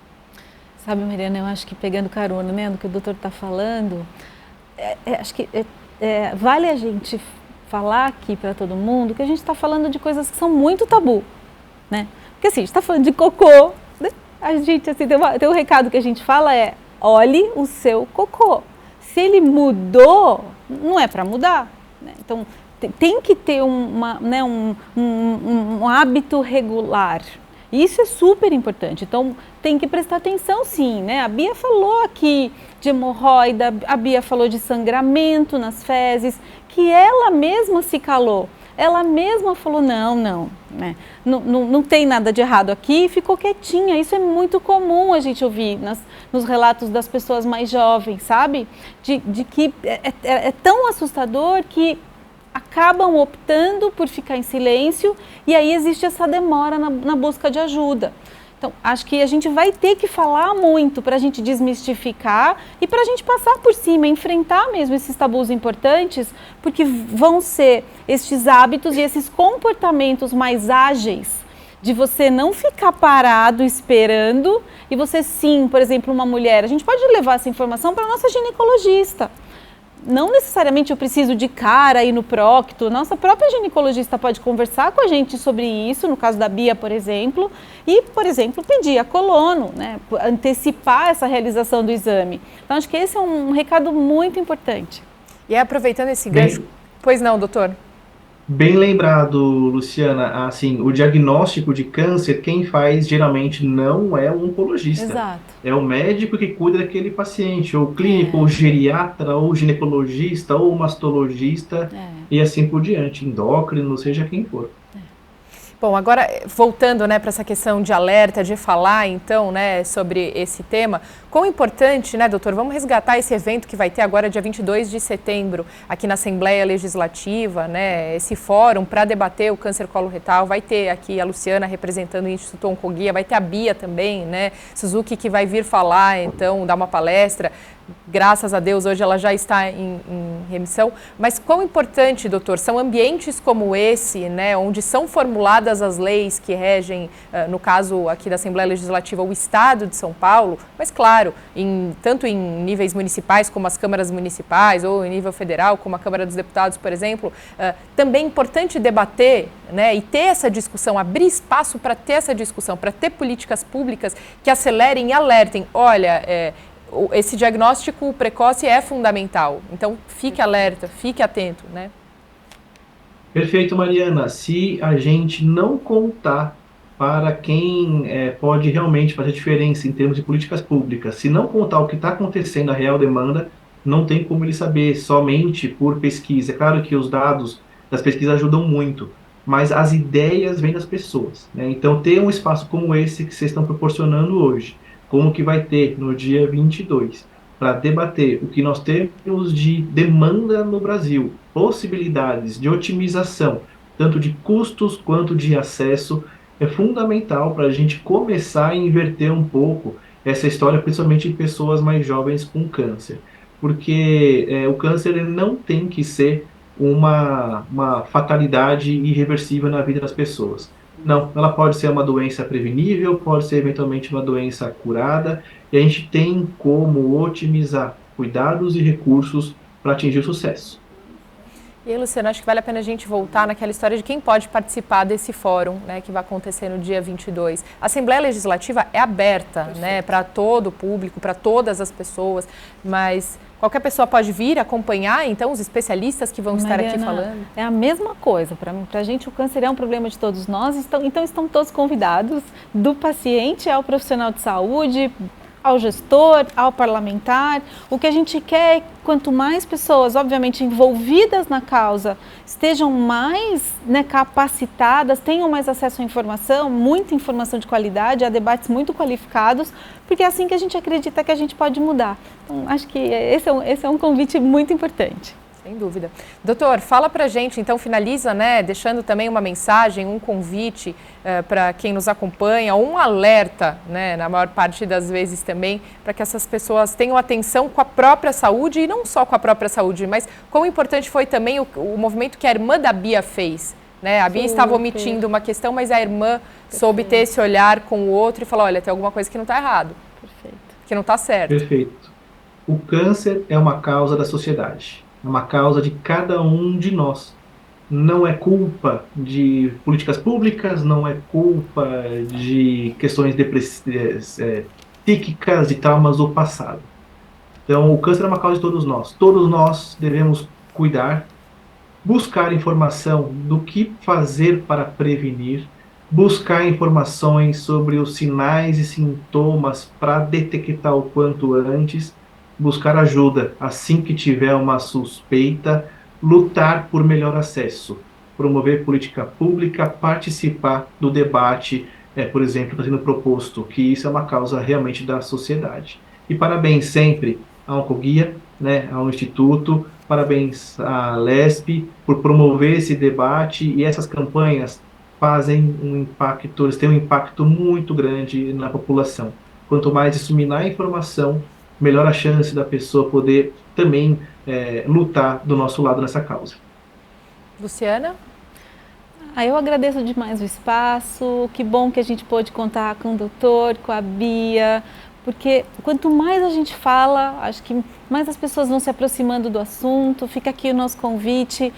Sabe, Mariana, eu acho que pegando carona, né, do que o doutor está falando, acho que vale a gente falar aqui para todo mundo que a gente está falando de coisas que são muito tabu, né? Porque assim, a gente está falando de cocô, né? A gente, assim, tem um recado que a gente fala olhe o seu cocô. Se ele mudou, não é para mudar, né? Então, tem que ter um hábito regular. Isso é super importante, então tem que prestar atenção sim, né? A Bia falou aqui de hemorroida, a Bia falou de sangramento nas fezes, que ela mesma se calou. Ela mesma falou, não, né? Não tem nada de errado aqui, e ficou quietinha. Isso é muito comum a gente ouvir nos relatos das pessoas mais jovens, sabe? De que é tão assustador que acabam optando por ficar em silêncio e aí existe essa demora na busca de ajuda. Então, acho que a gente vai ter que falar muito para a gente desmistificar e para a gente passar por cima, enfrentar mesmo esses tabus importantes, porque vão ser estes hábitos e esses comportamentos mais ágeis de você não ficar parado esperando e você sim, por exemplo, uma mulher, a gente pode levar essa informação para a nossa ginecologista. Não necessariamente eu preciso de cara ir no procto, nossa própria ginecologista pode conversar com a gente sobre isso, no caso da Bia, por exemplo, e, por exemplo, pedir a colono, né, antecipar essa realização do exame. Então, acho que esse é um recado muito importante. E aproveitando esse gancho... Pois não, doutor? Bem lembrado, Luciana, assim, o diagnóstico de câncer, quem faz geralmente não é o oncologista. Exato. É o médico que cuida daquele paciente, ou clínico, ou geriatra, ou ginecologista, ou mastologista, e assim por diante, endócrino, seja quem for. Bom, agora voltando, né, para essa questão de alerta, de falar então, né, sobre esse tema, quão importante, né, doutor, vamos resgatar esse evento que vai ter agora dia 22 de setembro aqui na Assembleia Legislativa, né, esse fórum para debater o câncer coloretal, vai ter aqui a Luciana representando o Instituto Oncoguia, vai ter a Bia também, né, Suzuki, que vai vir falar, então, dar uma palestra. graças a Deus, hoje ela já está em remissão. Mas quão importante, doutor, são ambientes como esse, né, onde são formuladas as leis que regem, no caso aqui da Assembleia Legislativa, o Estado de São Paulo, mas claro, tanto em níveis municipais como as câmaras municipais, ou em nível federal, como a Câmara dos Deputados, por exemplo, também é importante debater, né, e ter essa discussão, abrir espaço para ter essa discussão, para ter políticas públicas que acelerem e alertem. Olha, esse diagnóstico precoce é fundamental, então fique alerta, fique atento, né? Perfeito, Mariana. Se a gente não contar para quem pode realmente fazer diferença em termos de políticas públicas, se não contar o que está acontecendo, a real demanda, não tem como ele saber somente por pesquisa. É claro que os dados das pesquisas ajudam muito, mas as ideias vêm das pessoas, né? Então, ter um espaço como esse que vocês estão proporcionando hoje, como que vai ter no dia 22, para debater o que nós temos de demanda no Brasil, possibilidades de otimização, tanto de custos quanto de acesso, é fundamental para a gente começar a inverter um pouco essa história, principalmente em pessoas mais jovens com câncer. Porque o câncer ele não tem que ser uma fatalidade irreversível na vida das pessoas. Não, ela pode ser uma doença prevenível, pode ser eventualmente uma doença curada, e a gente tem como otimizar cuidados e recursos para atingir o sucesso. E aí, Luciana, acho que vale a pena a gente voltar naquela história de quem pode participar desse fórum, né, que vai acontecer no dia 22. A Assembleia Legislativa é aberta, né, para todo o público, para todas as pessoas, mas qualquer pessoa pode vir acompanhar, então, os especialistas que vão estar aqui falando? É a mesma coisa. Para a gente, o câncer é um problema de todos nós, então estão todos convidados, do paciente ao profissional de saúde, ao gestor, ao parlamentar. O que a gente quer é quanto mais pessoas, obviamente, envolvidas na causa, estejam mais, né, capacitadas, tenham mais acesso à informação, muita informação de qualidade, a debates muito qualificados, porque é assim que a gente acredita que a gente pode mudar. Então, acho que esse é um convite muito importante. Sem dúvida. Doutor, fala pra gente, então finaliza, né, deixando também uma mensagem, um convite para quem nos acompanha, um alerta, né, na maior parte das vezes também, para que essas pessoas tenham atenção com a própria saúde, e não só com a própria saúde, mas quão importante foi também o movimento que a irmã da Bia fez, né? A Bia estava omitindo uma questão, mas a irmã soube ter esse olhar com o outro e falou, olha, tem alguma coisa que não está errado, que não está certo. Perfeito. O câncer é uma causa da sociedade. É uma causa de cada um de nós. Não é culpa de políticas públicas, não é culpa de questões psíquicas, de traumas do passado. Então, o câncer é uma causa de todos nós. Todos nós devemos cuidar, buscar informação do que fazer para prevenir, buscar informações sobre os sinais e sintomas para detectar o quanto antes, buscar ajuda assim que tiver uma suspeita, lutar por melhor acesso, promover política pública, participar do debate, por exemplo, está sendo proposto, que isso é uma causa realmente da sociedade. E parabéns sempre à Oncoguia, né, ao Instituto, parabéns à LESP por promover esse debate, e essas campanhas fazem um impacto, eles têm um impacto muito grande na população. Quanto mais disseminar a informação, melhor a chance da pessoa poder também lutar do nosso lado nessa causa. Luciana? Eu agradeço demais o espaço, que bom que a gente pôde contar com o doutor, com a Bia, porque quanto mais a gente fala, acho que mais as pessoas vão se aproximando do assunto. Fica aqui o nosso convite.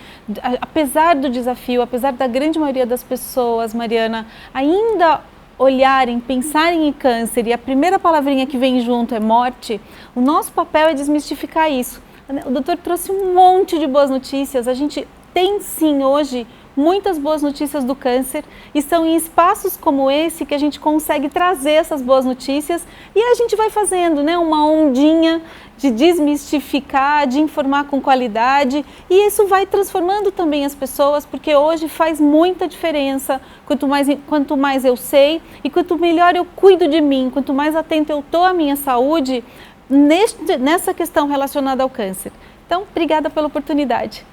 Apesar do desafio, apesar da grande maioria das pessoas, Mariana, ainda olharem, pensarem em câncer e a primeira palavrinha que vem junto é morte, o nosso papel é desmistificar isso. O doutor trouxe um monte de boas notícias, a gente tem sim hoje muitas boas notícias do câncer, e são em espaços como esse que a gente consegue trazer essas boas notícias, e a gente vai fazendo, né, uma ondinha de desmistificar, de informar com qualidade, e isso vai transformando também as pessoas, porque hoje faz muita diferença. Quanto mais eu sei e quanto melhor eu cuido de mim, quanto mais atento eu estou à minha saúde nessa questão relacionada ao câncer. Então, obrigada pela oportunidade.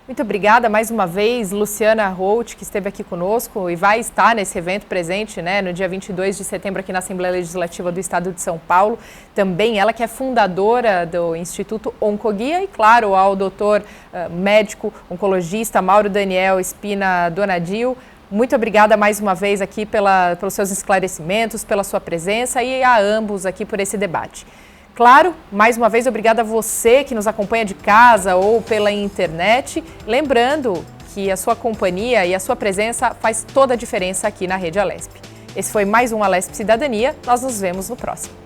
Muito obrigada mais uma vez, Luciana Holt, que esteve aqui conosco e vai estar nesse evento presente, né, no dia 22 de setembro aqui na Assembleia Legislativa do Estado de São Paulo. Também ela que é fundadora do Instituto Oncoguia e, claro, ao doutor médico oncologista Mauro Daniel Espina Donadio. Muito obrigada mais uma vez aqui pelos seus esclarecimentos, pela sua presença e a ambos aqui por esse debate. Claro, mais uma vez, obrigada a você que nos acompanha de casa ou pela internet. Lembrando que a sua companhia e a sua presença faz toda a diferença aqui na Rede Alesp. Esse foi mais um Alesp Cidadania. Nós nos vemos no próximo.